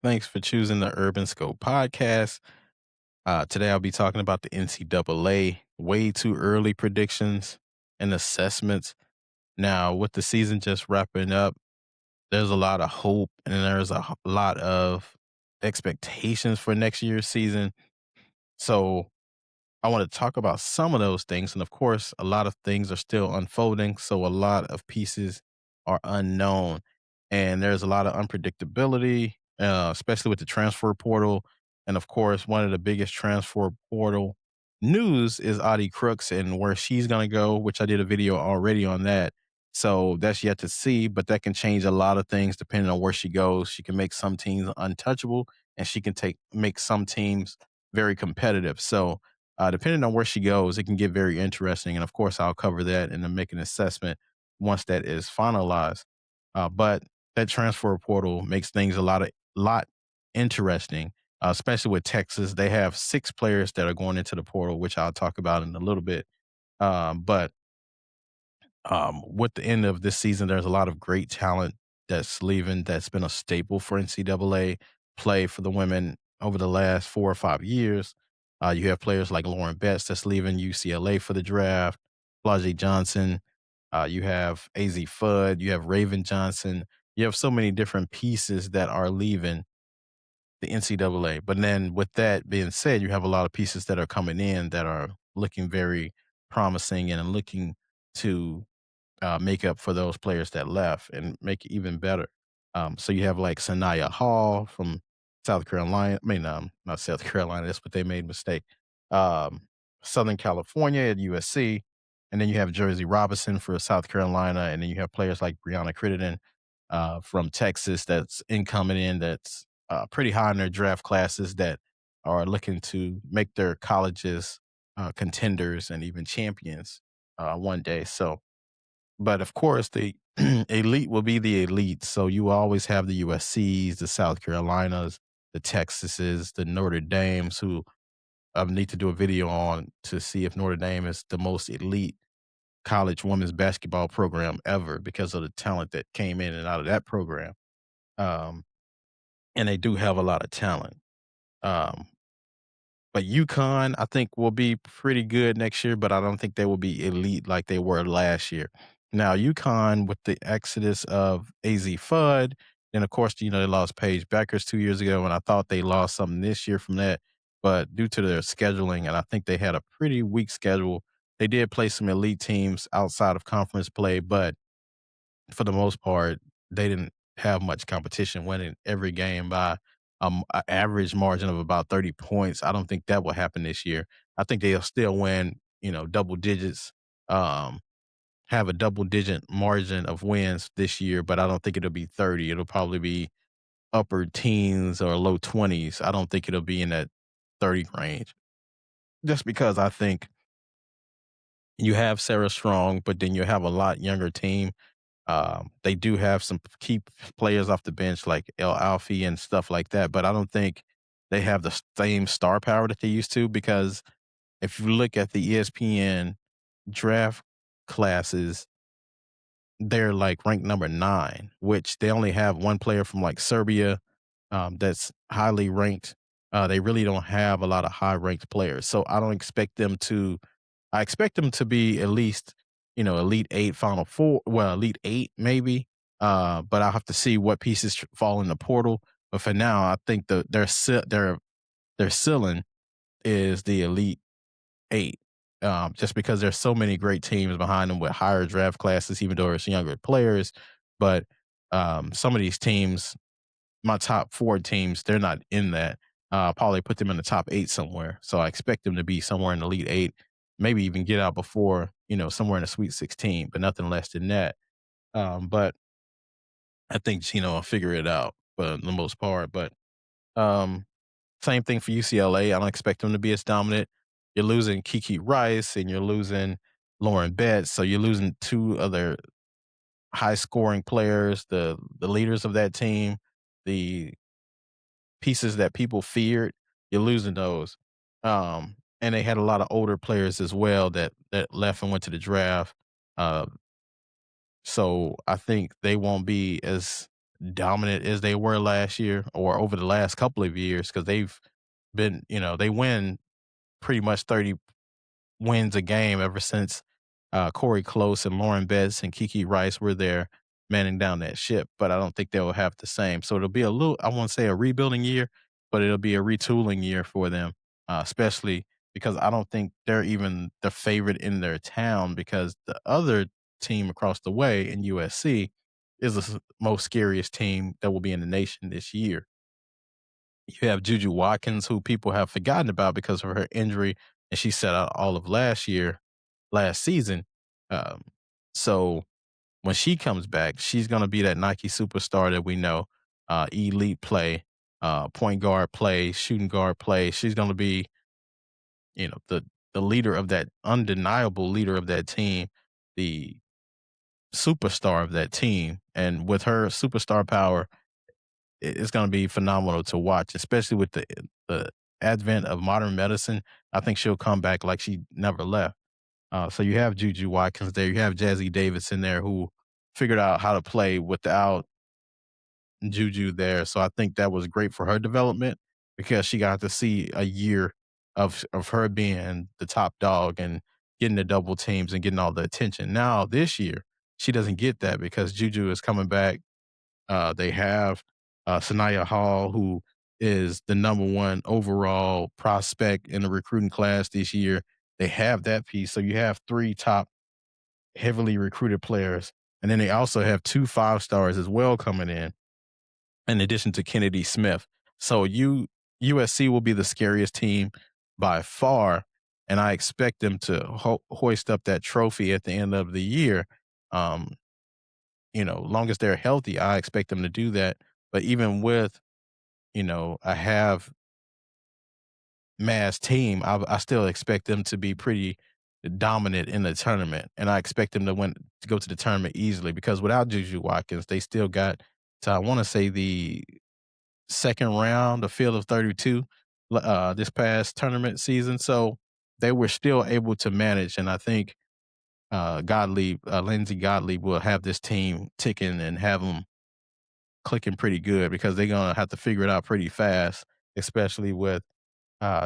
Thanks for choosing the Urban Scope podcast. Today I'll be talking about the NCAA way too early predictions and assessments. Now, with the season just wrapping up, there's a lot of hope and there's lot of expectations for next year's season. So I want to talk about some of those things. And of course, a lot of things are still unfolding. So a lot of pieces are unknown. And there's a lot of unpredictability, especially with the transfer portal. And of course, one of the biggest transfer portal news is Audie Crooks and where she's going to go, which I did a video already on that. So that's yet to see, but that can change a lot of things depending on where she goes. She can make some teams untouchable and she can make some teams very competitive. So depending on where she goes, it can get very interesting. And of course, I'll cover that and then make an assessment once that is finalized. But that transfer portal makes things a lot interesting, especially with Texas. They have 6 players that are going into the portal, which I'll talk about in a little bit. But with the end of this season, there's a lot of great talent that's leaving. That's been a staple for NCAA play for the women over the last 4 or 5 years. You have players like Lauren Betts that's leaving UCLA for the draft, Flau'jae Johnson. You have AZ Fudd. You have Raven Johnson. You have so many different pieces that are leaving the NCAA. But then, with that being said, you have a lot of pieces that are coming in that are looking very promising and looking to make up for those players that left and make it even better. So you have like Sanaya Hall from South Carolina. I mean, not South Carolina. That's what they made mistake. Um, Southern California at USC, and then you have Jersey Robinson for South Carolina, and then you have players like Brianna Crittenden from Texas that's incoming in that's pretty high in their draft classes that are looking to make their colleges contenders and even champions one day. So but of course, the elite will be the elite. So you will always have the USCs, the South Carolinas, the Texases, the Notre Dames, who I need to do a video on to see if Notre Dame is the most elite college women's basketball program ever because of the talent that came in and out of that program. Um, and they do have a lot of talent. Um, But UConn, I think, will be pretty good next year, but I don't think they will be elite like they were last year. Now, UConn, with the exodus of AZ Fudd, and of course, they lost Paige Beckers 2 years ago, and I thought they lost something this year from that. But due to their scheduling, and I think they had a pretty weak schedule, they did play some elite teams outside of conference play, but for the most part, they didn't have much competition, winning every game by a average margin of about 30 points. I don't think that will happen this year. I think they'll still win, double digits, um, have a double digit margin of wins this year, but I don't think it'll be 30. It'll probably be upper teens or low 20s. I don't think it'll be in that 30 range. Just because I think you have Sarah Strong, but then you have a lot younger team. They do have some key players off the bench like El Alfie and stuff like that, but I don't think they have the same star power that they used to because if you look at the ESPN draft classes, they're like ranked number 9, which they only have one player from like Serbia that's highly ranked. They really don't have a lot of high ranked players. So I don't expect them to I expect them to be at least, Elite 8, Final 4, well, Elite 8 maybe, but I'll have to see what pieces fall in the portal. But for now, I think their ceiling is the Elite 8, just because there's so many great teams behind them with higher draft classes, even though it's younger players. But some of these teams, my top 4 teams, they're not in that. Probably put them in the top 8 somewhere. So I expect them to be somewhere in the Elite 8, maybe even get out before, somewhere in the Sweet 16, but nothing less than that. But I think, I'll figure it out for the most part. But um, same thing for UCLA. I don't expect them to be as dominant. You're losing Kiki Rice and you're losing Lauren Betts. So you're losing 2 other high scoring players, the leaders of that team, the pieces that people feared, you're losing those. And they had a lot of older players as well that left and went to the draft. Uh, so I think they won't be as dominant as they were last year or over the last couple of years because they've been, they win pretty much 30 wins a game ever since Corey Close and Lauren Betts and Kiki Rice were there manning down that ship. But I don't think they'll have the same. So it'll be a little, I won't say a rebuilding year, but it'll be a retooling year for them, especially because I don't think they're even the favorite in their town because the other team across the way in USC is the most scariest team that will be in the nation this year. You have Juju Watkins, who people have forgotten about because of her injury, and she sat out all of last season. Um, so when she comes back, she's going to be that Nike superstar that we know, elite play, point guard play, shooting guard play. She's going to be, the leader of that undeniable leader of that team, the superstar of that team, and with her superstar power it's going to be phenomenal to watch, especially with the advent of modern medicine. I think she'll come back like she never left. So you have Juju Watkins there, you have Jazzy Davis in there who figured out how to play without Juju there. So I think that was great for her development because she got to see a year of her being the top dog and getting the double teams and getting all the attention. Now this year, she doesn't get that because Juju is coming back. They have Sanaya Hall, who is the number one overall prospect in the recruiting class this year. They have that piece. So you have three top heavily recruited players. And then they also have two five stars as well coming in addition to Kennedy Smith. So USC will be the scariest team by far. And I expect them to hoist up that trophy at the end of the year. Um, long as they're healthy, I expect them to do that. But even with, a half mass team, I still expect them to be pretty dominant in the tournament. And I expect them to go to the tournament easily because without Juju Watkins, they still got to, I want to say, the second round, the field of 32 this past tournament season. So they were still able to manage. And I think Lindsey Gottlieb will have this team ticking and have them clicking pretty good because they're gonna have to figure it out pretty fast, especially with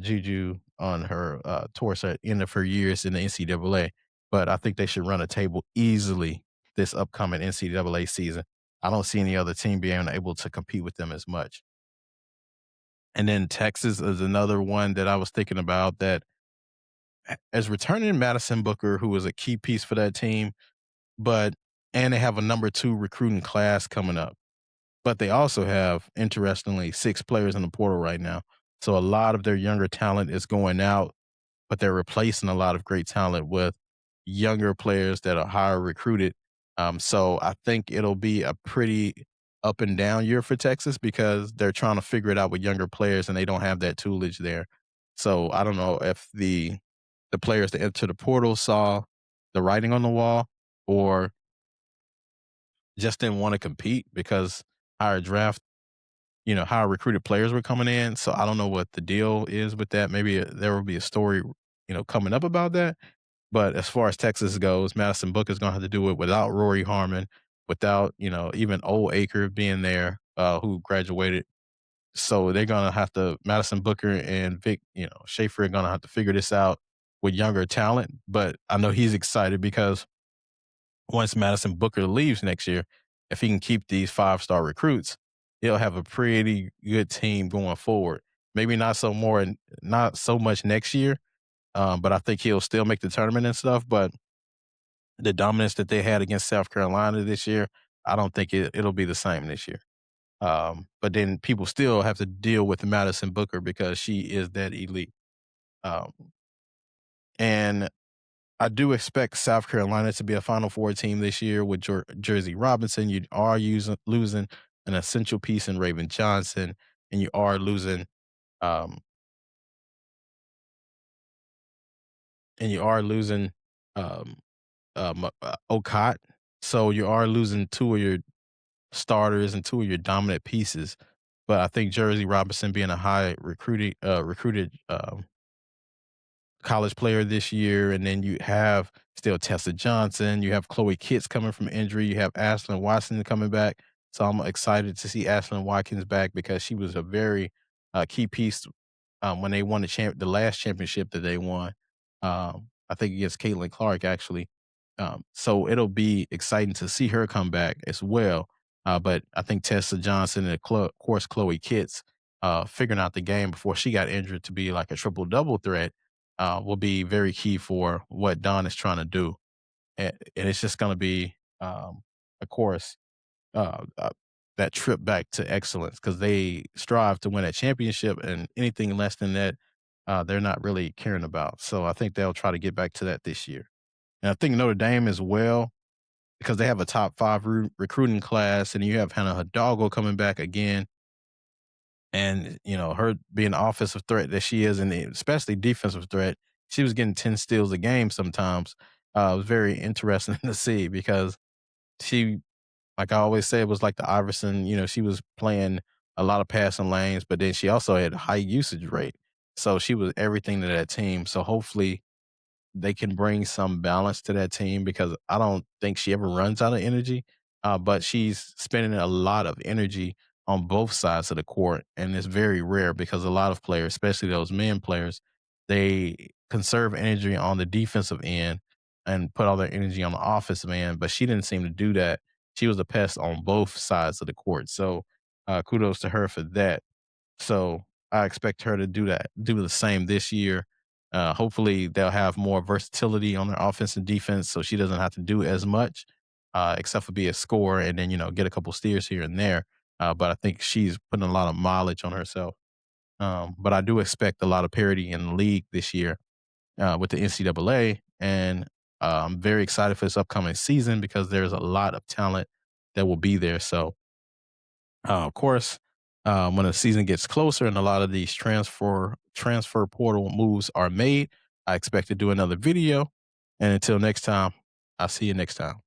Juju on her towards the end of her years in the NCAA. But I think they should run a table easily this upcoming NCAA season. I don't see any other team being able to compete with them as much. And then Texas is another one that I was thinking about that as returning Madison Booker, who was a key piece for that team, but and they have a number two recruiting class coming up. But they also have, interestingly, 6 players in the portal right now. So a lot of their younger talent is going out, but they're replacing a lot of great talent with younger players that are higher recruited. So I think it'll be a pretty up and down year for Texas because they're trying to figure it out with younger players and they don't have that toolage there. So I don't know if the players that enter the portal saw the writing on the wall or just didn't want to compete because higher draft how recruited players were coming in. So I don't know what the deal is with that. Maybe there will be a story, coming up about that. But as far as Texas goes, Madison Booker is going to have to do it without Rory Harmon, without, even Old Acre being there, who graduated. So they're going to have to, Madison Booker and Vic, Schaefer are going to have to figure this out with younger talent. But I know he's excited because once Madison Booker leaves next year, if he can keep these five-star recruits, he'll have a pretty good team going forward. Maybe not so much next year, but I think he'll still make the tournament and stuff. But the dominance that they had against South Carolina this year, I don't think it'll be the same this year. But then people still have to deal with Madison Booker because she is that elite. Um, and I do expect South Carolina to be a Final Four team this year with Jersey Robinson. You are losing an essential piece in Raven Johnson, and you are losing, um, and you are losing, um, Okot. So you are losing two of your starters and two of your dominant pieces. But I think Jersey Robinson being a high recruited college player this year, and then you have still Tessa Johnson, you have Chloe Kitts coming from injury, you have Ashlyn Watson coming back. So I'm excited to see Ashlyn Watkins back because she was a very key piece when they won the last championship that they won. I think against Caitlin Clark actually. So it'll be exciting to see her come back as well. But I think Tessa Johnson and of course Chloe Kitts figuring out the game before she got injured to be like a triple double threat will be very key for what Don is trying to do. And it's just going to be, of course, uh, uh, that trip back to excellence because they strive to win a championship, and anything less than that, they're not really caring about. So I think they'll try to get back to that this year. And I think Notre Dame as well, because they have a top five recruiting class, and you have Hannah Hidalgo coming back again. And, her being the offensive threat that she is, and especially defensive threat, she was getting 10 steals a game sometimes. It was very interesting to see because she, like I always say, it was like the Iverson, she was playing a lot of passing lanes, but then she also had a high usage rate. So she was everything to that team. So hopefully they can bring some balance to that team because I don't think she ever runs out of energy. But she's spending a lot of energy on both sides of the court. And it's very rare because a lot of players, especially those men players, they conserve energy on the defensive end and put all their energy on the offensive end. But she didn't seem to do that. She was a pest on both sides of the court. So kudos to her for that. So I expect her to do the same this year. Hopefully, they'll have more versatility on their offense and defense, so she doesn't have to do as much, except for be a scorer and then get a couple steals here and there. But I think she's putting a lot of mileage on herself. But I do expect a lot of parity in the league this year with the NCAA, and I'm very excited for this upcoming season because there's a lot of talent that will be there. So of course, when the season gets closer and a lot of these transfer portal moves are made, I expect to do another video. And until next time, I'll see you next time.